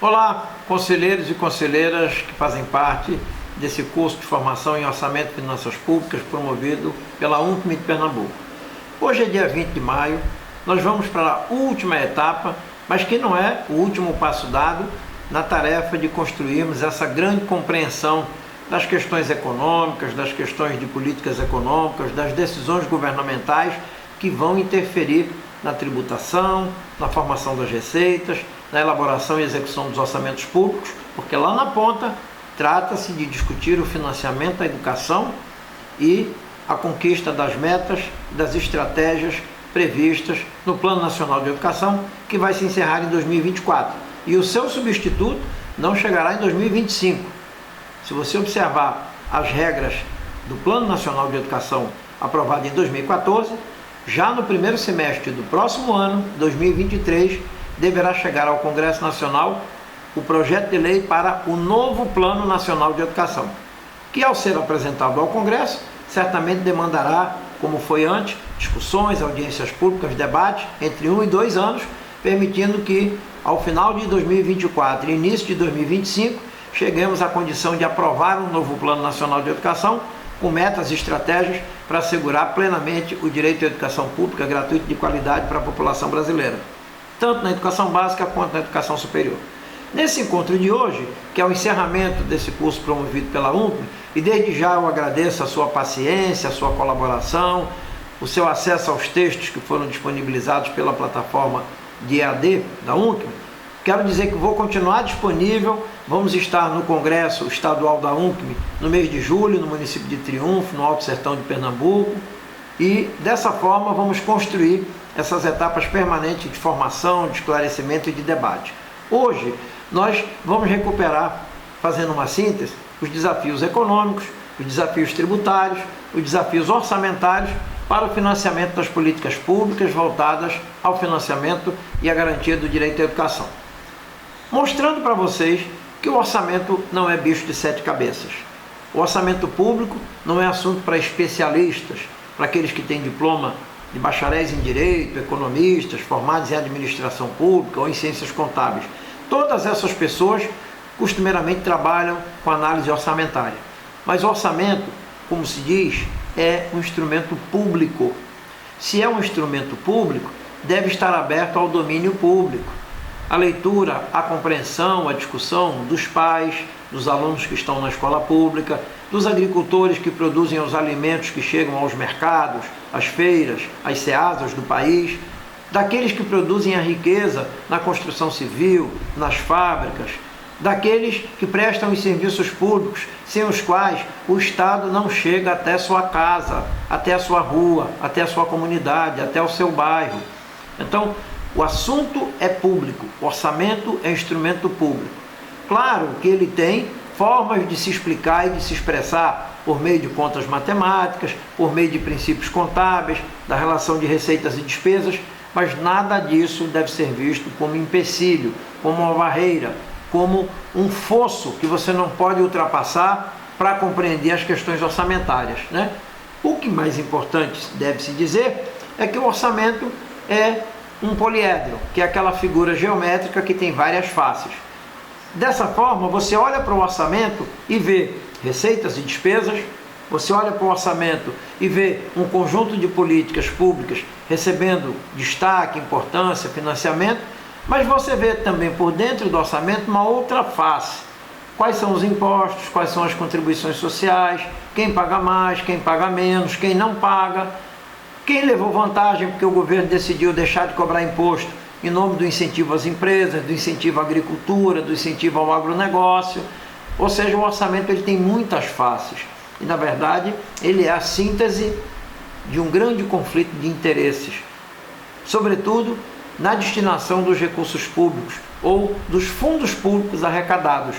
Olá, conselheiros e conselheiras que fazem parte desse curso de formação em Orçamento e Finanças Públicas promovido pela UNCME de Pernambuco. Hoje é dia 20 de maio, nós vamos para a última etapa, mas que não é o último passo dado na tarefa de construirmos essa grande compreensão das questões econômicas, das questões de políticas econômicas, das decisões governamentais que vão interferir na tributação, na formação das receitas, na elaboração e execução dos orçamentos públicos, porque lá na ponta trata-se de discutir o financiamento da educação e a conquista das metas, das estratégias previstas no Plano Nacional de Educação, que vai se encerrar em 2024. E o seu substituto não chegará em 2025. Se você observar as regras do Plano Nacional de Educação aprovado em 2014, já no primeiro semestre do próximo ano, 2023, deverá chegar ao Congresso Nacional o projeto de lei para o novo Plano Nacional de Educação, que ao ser apresentado ao Congresso, certamente demandará, como foi antes, discussões, audiências públicas, debates entre 1 e 2 anos, permitindo que ao final de 2024 e início de 2025, cheguemos à condição de aprovar um novo Plano Nacional de Educação com metas e estratégias para assegurar plenamente o direito à educação pública gratuita de qualidade para a população brasileira, tanto na educação básica quanto na educação superior. Nesse encontro de hoje, que é o encerramento desse curso promovido pela UNCME, e desde já eu agradeço a sua paciência, a sua colaboração, o seu acesso aos textos que foram disponibilizados pela plataforma de EAD da UNCME. Quero dizer que vou continuar disponível, vamos estar no Congresso Estadual da UNCME no mês de julho, no município de Triunfo, no Alto Sertão de Pernambuco, e dessa forma vamos construir essas etapas permanentes de formação, de esclarecimento e de debate. Hoje nós vamos recuperar, fazendo uma síntese, os desafios econômicos, os desafios tributários, os desafios orçamentários para o financiamento das políticas públicas voltadas ao financiamento e à garantia do direito à educação. Mostrando para vocês que o orçamento não é bicho de 7 cabeças. O orçamento público não é assunto para especialistas, para aqueles que têm diploma de bacharéis em Direito, economistas, formados em Administração Pública ou em Ciências Contábeis. Todas essas pessoas costumeiramente trabalham com análise orçamentária. Mas o orçamento, como se diz, é um instrumento público. Se é um instrumento público, deve estar aberto ao domínio público. A leitura, a compreensão, a discussão dos pais, dos alunos que estão na escola pública, dos agricultores que produzem os alimentos que chegam aos mercados, às feiras, às ceasas do país, daqueles que produzem a riqueza na construção civil, nas fábricas, daqueles que prestam os serviços públicos, sem os quais o Estado não chega até sua casa, até a sua rua, até a sua comunidade, até o seu bairro. Então, o assunto é público, o orçamento é instrumento público. Claro que ele tem formas de se explicar e de se expressar por meio de contas matemáticas, por meio de princípios contábeis, da relação de receitas e despesas, mas nada disso deve ser visto como empecilho, como uma barreira, como um fosso que você não pode ultrapassar para compreender as questões orçamentárias, né? O que mais importante deve-se dizer é que o orçamento é um poliedro, que é aquela figura geométrica que tem várias faces. Dessa forma, você olha para o orçamento e vê receitas e despesas, você olha para o orçamento e vê um conjunto de políticas públicas recebendo destaque, importância, financiamento, mas você vê também por dentro do orçamento uma outra face. Quais são os impostos, quais são as contribuições sociais, quem paga mais, quem paga menos, quem não paga, quem levou vantagem porque o governo decidiu deixar de cobrar imposto em nome do incentivo às empresas, do incentivo à agricultura, do incentivo ao agronegócio. Ou seja, o orçamento ele tem muitas faces e, na verdade, ele é a síntese de um grande conflito de interesses, sobretudo na destinação dos recursos públicos ou dos fundos públicos arrecadados.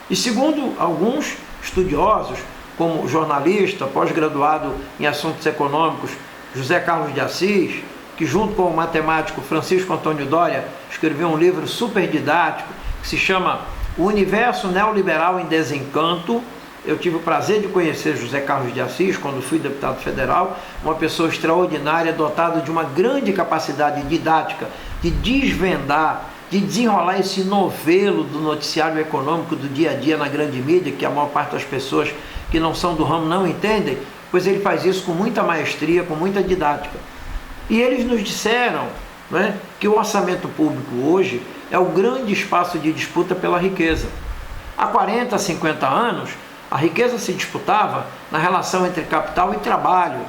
E segundo alguns estudiosos, como o jornalista, pós-graduado em assuntos econômicos, José Carlos de Assis, que junto com o matemático Francisco Antônio Doria escreveu um livro super didático que se chama O Universo Neoliberal em Desencanto. Eu tive o prazer de conhecer José Carlos de Assis quando fui deputado federal, uma pessoa extraordinária, dotada de uma grande capacidade didática de desvendar de desenrolar esse novelo do noticiário econômico do dia a dia na grande mídia, que a maior parte das pessoas que não são do ramo não entendem, pois ele faz isso com muita maestria, com muita didática. E eles nos disseram, né, que o orçamento público hoje é o grande espaço de disputa pela riqueza. Há 40, 50 anos, a riqueza se disputava na relação entre capital e trabalho.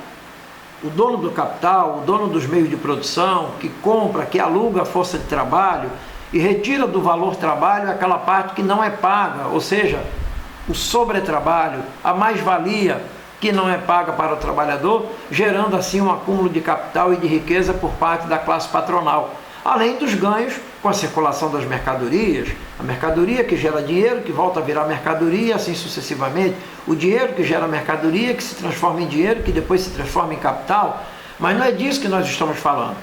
O dono do capital, o dono dos meios de produção, que compra, que aluga a força de trabalho e retira do valor trabalho aquela parte que não é paga, ou seja, o sobretrabalho, a mais-valia que não é paga para o trabalhador, gerando assim um acúmulo de capital e de riqueza por parte da classe patronal, além dos ganhos com a circulação das mercadorias, a mercadoria que gera dinheiro, que volta a virar mercadoria, assim sucessivamente, o dinheiro que gera mercadoria, que se transforma em dinheiro, que depois se transforma em capital, mas não é disso que nós estamos falando.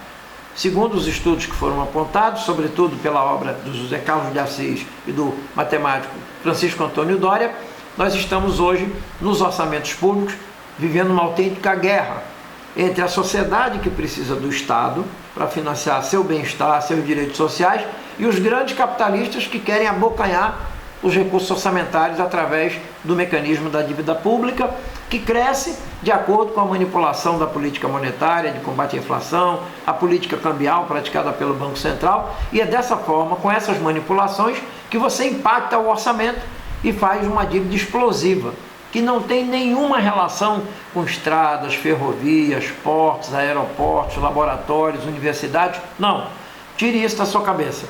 Segundo os estudos que foram apontados, sobretudo pela obra do José Carlos de Assis e do matemático Francisco Antônio Doria, nós estamos hoje, nos orçamentos públicos, vivendo uma autêntica guerra entre a sociedade que precisa do Estado para financiar seu bem-estar, seus direitos sociais, e os grandes capitalistas que querem abocanhar os recursos orçamentários através do mecanismo da dívida pública, que cresce de acordo com a manipulação da política monetária, de combate à inflação, a política cambial praticada pelo Banco Central, e é dessa forma, com essas manipulações, que você impacta o orçamento e faz uma dívida explosiva, que não tem nenhuma relação com estradas, ferrovias, portos, aeroportos, laboratórios, universidades. Não, tire isso da sua cabeça.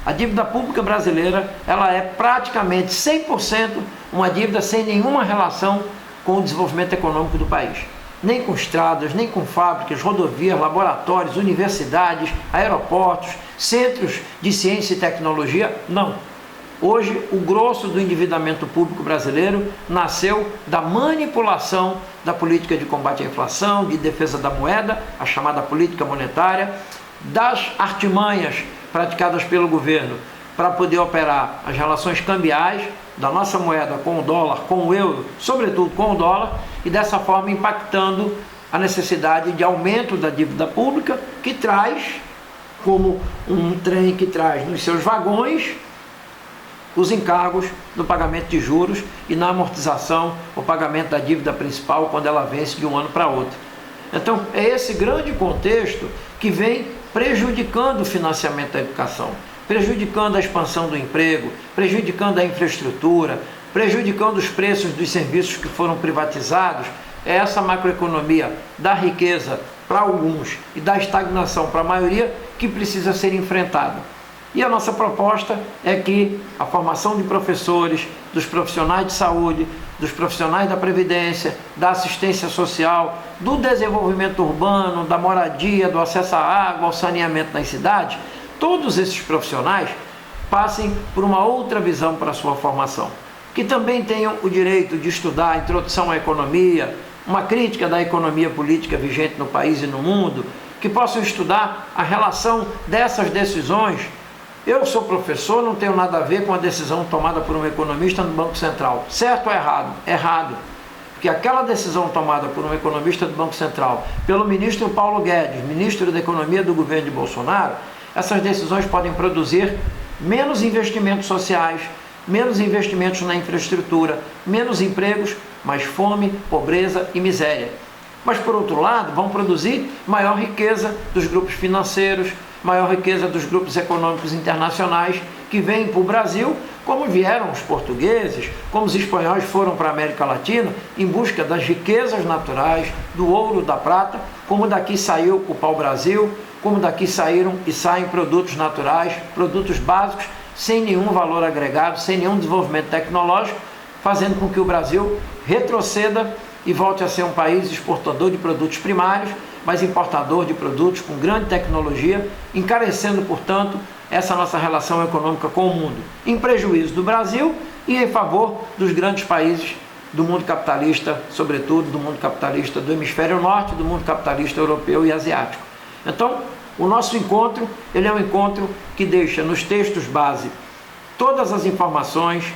A dívida pública brasileira, ela é praticamente 100% uma dívida sem nenhuma relação com o desenvolvimento econômico do país. Nem com estradas, nem com fábricas, rodovias, laboratórios, universidades, aeroportos, centros de ciência e tecnologia, não. Hoje, o grosso do endividamento público brasileiro nasceu da manipulação da política de combate à inflação, de defesa da moeda, a chamada política monetária, das artimanhas praticadas pelo governo para poder operar as relações cambiais da nossa moeda com o dólar, com o euro, sobretudo com o dólar, e dessa forma impactando a necessidade de aumento da dívida pública, que traz, como um trem que traz nos seus vagões, os encargos no pagamento de juros e na amortização, o pagamento da dívida principal quando ela vence de um ano para outro. Então, é esse grande contexto que vem prejudicando o financiamento da educação, prejudicando a expansão do emprego, prejudicando a infraestrutura, prejudicando os preços dos serviços que foram privatizados. É essa macroeconomia da riqueza para alguns e da estagnação para a maioria que precisa ser enfrentada. E a nossa proposta é que a formação de professores, dos profissionais de saúde, dos profissionais da previdência, da assistência social, do desenvolvimento urbano, da moradia, do acesso à água, ao saneamento nas cidades, todos esses profissionais passem por uma outra visão para a sua formação. Que também tenham o direito de estudar a introdução à economia, uma crítica da economia política vigente no país e no mundo, que possam estudar a relação dessas decisões. Eu sou professor, não tenho nada a ver com a decisão tomada por um economista no Banco Central. Certo ou errado? Errado. Porque aquela decisão tomada por um economista do Banco Central, pelo ministro Paulo Guedes, ministro da Economia do governo de Bolsonaro, essas decisões podem produzir menos investimentos sociais, menos investimentos na infraestrutura, menos empregos, mais fome, pobreza e miséria. Mas, por outro lado, vão produzir maior riqueza dos grupos financeiros, maior riqueza dos grupos econômicos internacionais que vêm para o Brasil, como vieram os portugueses, como os espanhóis foram para a América Latina, em busca das riquezas naturais, do ouro, da prata, como daqui saiu o pau-brasil, como daqui saíram e saem produtos naturais, produtos básicos, sem nenhum valor agregado, sem nenhum desenvolvimento tecnológico, fazendo com que o Brasil retroceda e volte a ser um país exportador de produtos primários, mas importador de produtos com grande tecnologia, encarecendo, portanto, essa nossa relação econômica com o mundo, em prejuízo do Brasil e em favor dos grandes países do mundo capitalista, sobretudo do mundo capitalista do hemisfério norte, do mundo capitalista europeu e asiático. Então, o nosso encontro, ele é um encontro que deixa nos textos base todas as informações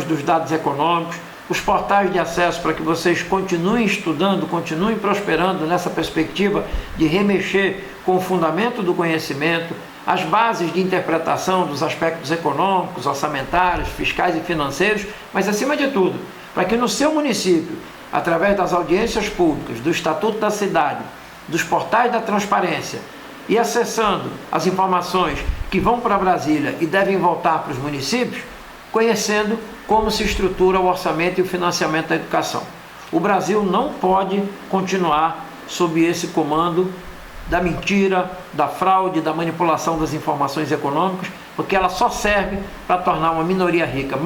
dos dados econômicos, os portais de acesso para que vocês continuem estudando, continuem prosperando nessa perspectiva de remexer com o fundamento do conhecimento, as bases de interpretação dos aspectos econômicos, orçamentários, fiscais e financeiros, mas acima de tudo, para que no seu município, através das audiências públicas, do Estatuto da Cidade, dos portais da transparência e acessando as informações que vão para Brasília e devem voltar para os municípios, conhecendo como se estrutura o orçamento e o financiamento da educação. O Brasil não pode continuar sob esse comando da mentira, da fraude, da manipulação das informações econômicas, porque ela só serve para tornar uma minoria rica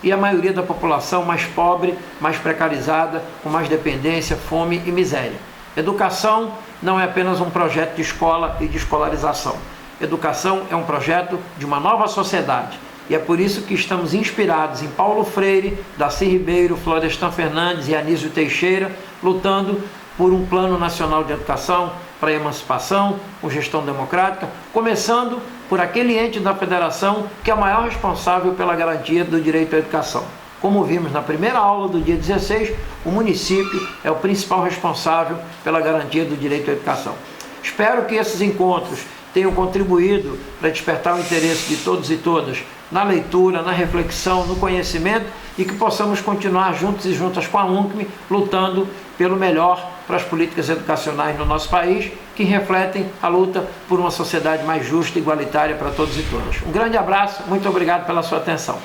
e a maioria da população mais pobre, mais precarizada, com mais dependência, fome e miséria. Educação não é apenas um projeto de escola e de escolarização. Educação é um projeto de uma nova sociedade. E é por isso que estamos inspirados em Paulo Freire, Darcy Ribeiro, Florestan Fernandes e Anísio Teixeira, lutando por um plano nacional de educação para a emancipação, com gestão democrática, começando por aquele ente da federação que é o maior responsável pela garantia do direito à educação. Como vimos na primeira aula do dia 16, o município é o principal responsável pela garantia do direito à educação. Espero que esses encontros tenham contribuído para despertar o interesse de todos e todas na leitura, na reflexão, no conhecimento e que possamos continuar juntos e juntas com a UNCM, lutando pelo melhor para as políticas educacionais no nosso país, que refletem a luta por uma sociedade mais justa e igualitária para todos e todas. Um grande abraço, muito obrigado pela sua atenção.